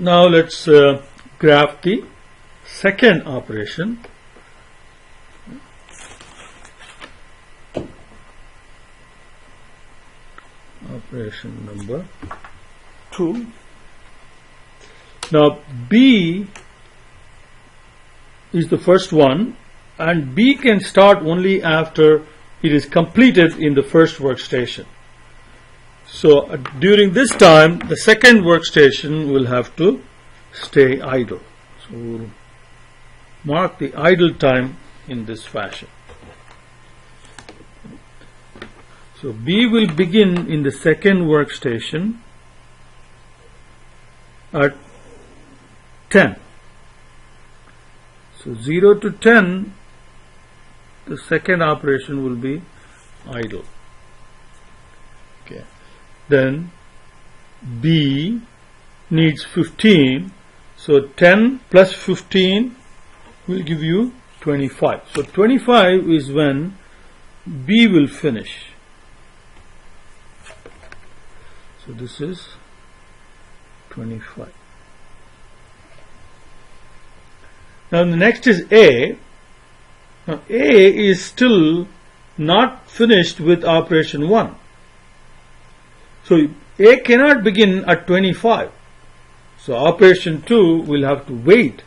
Now let's graph the second operation. Operation number 2. Now B is the first one, and B can start only after it is completed in the first workstation. So during this time, the second workstation will have to stay idle. So we'll mark the idle time in this fashion. So B will begin in the second workstation at 10. So 0 to 10, the second operation will be idle. Okay. Then B needs 15. So 10 plus 15 will give you 25. So 25 is when B will finish. So this is 25. Now the next is A. Now A is still not finished with operation 1. So A cannot begin at 25. So operation 2 will have to wait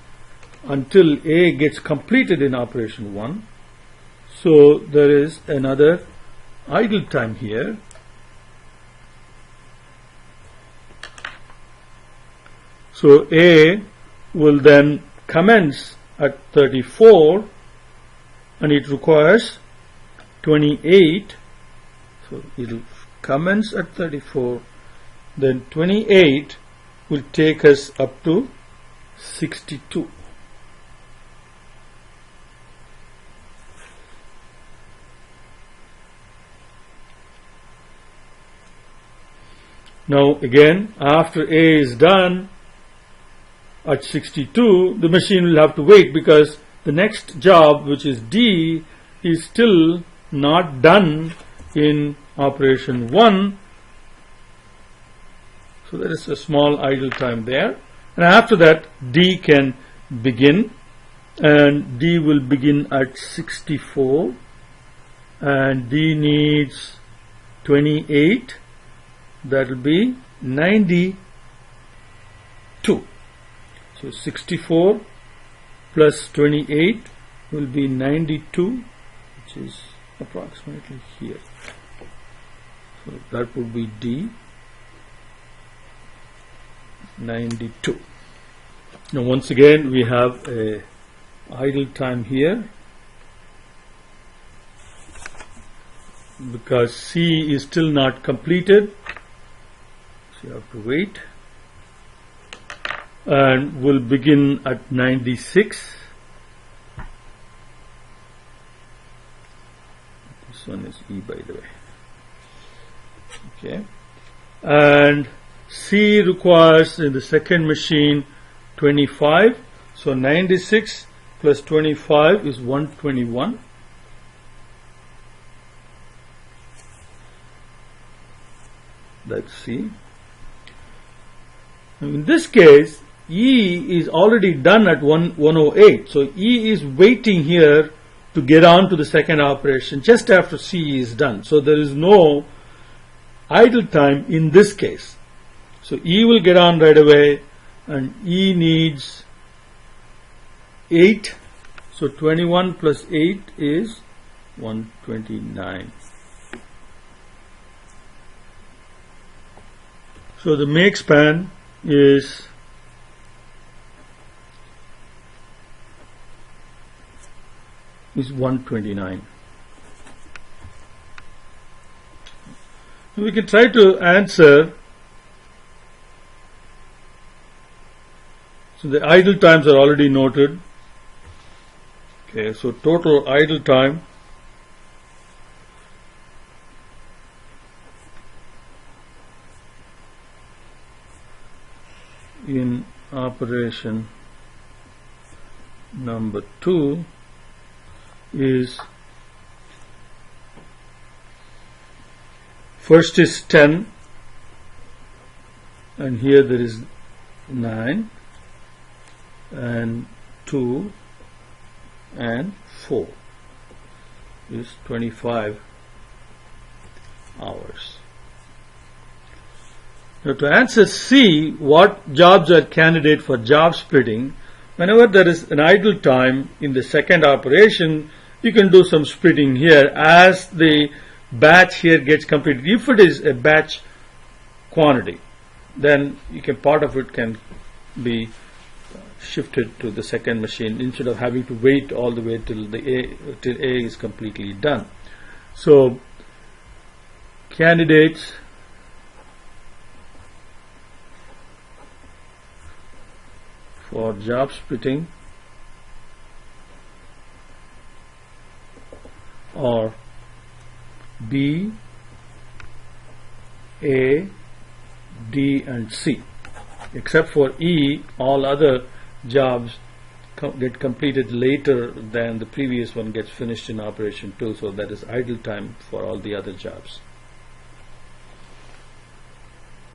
until A gets completed in operation 1. So there is another idle time here. So A will then commence at 34, and it requires 28. So it will commence at 34, then 28 will take us up to 62. Now again, after A is done at 62, the machine will have to wait because the next job, which is D, is still not done in operation 1. So there is a small idle time there. And after that, D can begin, and D will begin at 64, and D needs 28. That will be 92. So 64 plus 28 will be 92, which is approximately here. So that would be D, 92. Now once again we have a idle time here because C is still not completed, so you have to wait, and we'll begin at 96. This one is E, by the way. Okay, and C requires in the second machine 25. So 96 plus 25 is 121. That's C. Now in this case, E is already done at 108. So E is waiting here to get on to the second operation just after C is done. So there is no idle time in this case. So E will get on right away, and E needs 8. So 21 plus 8 is 129. So the make span is is 129. So we can try to answer. So the idle times are already noted. Okay, so total idle time in operation number 2 is, first is 10, and here there is 9 and 2 and 4 is 25 hours. Now to answer C, what jobs are candidate for job splitting? Whenever there is an idle time in the second operation, you can do some splitting here as the batch here gets completed. If it is a batch quantity, then you can, part of it can be shifted to the second machine instead of having to wait all the way till A is completely done. So candidates for job splitting are B, A, D and C. Except for E, all other jobs get completed later than the previous one gets finished in operation 2, so that is idle time for all the other jobs.